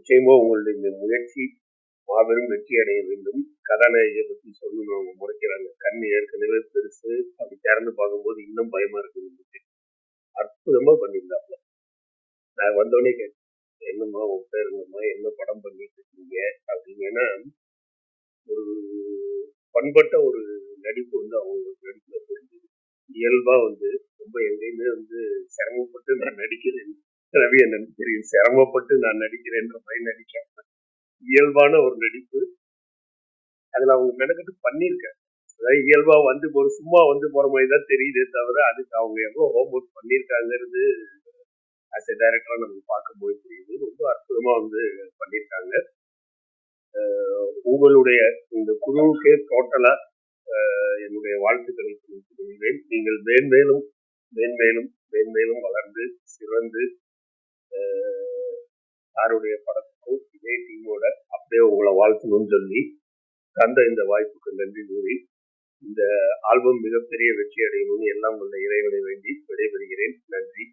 நிச்சயமா உங்களுடைய இந்த முயற்சி மாபெரும் வெற்றி அடைய வேண்டும். கதாநாயகியை பத்தி சொல்லணும், அவங்க முறைக்கிறாங்க. கண் ஏற்கனவே பெருசு, அப்படி திறந்து பார்க்கும்போது இன்னும் பயமா இருக்கு. அற்புதமா பண்ணியிருந்தாப்ல. நான் வந்தோடனே கேட்டேன், என்னம்மா உன் பேர் என்னம்மா, என்ன படம் பண்ணிட்டு இருக்கீங்க அப்படின்னு. ஏன்னா ஒரு பண்பட்ட ஒரு நடிப்பு அவங்க நடிப்புல தெரிஞ்சது. இயல்பா ரொம்ப எங்கேயுமே சிரமப்பட்டு நான் நடிக்கிறேன், ரவி எனக்கு தெரியும், சிரமப்பட்டு நான் நடிக்கிறேன்ற மாதிரி நடிக்கிறேன். இயல்பான ஒரு நடிப்பு அதுல அவங்க மெனக்கட்டு பண்ணியிருக்காங்க. அதாவது இயல்பா ஒரு சும்மா போற மாதிரி தான் தெரியுதே தவிர அதுக்கு அவங்க எவ்வளவு ஹோம் ஒர்க் பண்ணியிருக்காங்கிறது அஸ் எ டைரக்டரா நமக்கு பார்க்கும்போது தெரியுது. ரொம்ப அற்புதமா பண்ணியிருக்காங்க. உங்களுடைய இந்த குழுவுக்கே டோட்டலா என்னுடைய வாழ்த்துக்களை தெரிவித்துக் நீங்கள் மேன்மேலும் மேன்மேலும் மேன்மேலும் வளர்ந்து சிறந்து யாருடைய படத்துக்கும் இதே டீமோட அப்படியே உங்களை வாழ்த்தணும்னு சொல்லி தந்த இந்த வாய்ப்புக்கு நன்றி கூறி இந்த ஆல்பம் மிகப்பெரிய வெற்றி அடையணும்னு எல்லாம் உள்ள இறைவனை வேண்டி விடைபெறுகிறேன். நன்றி.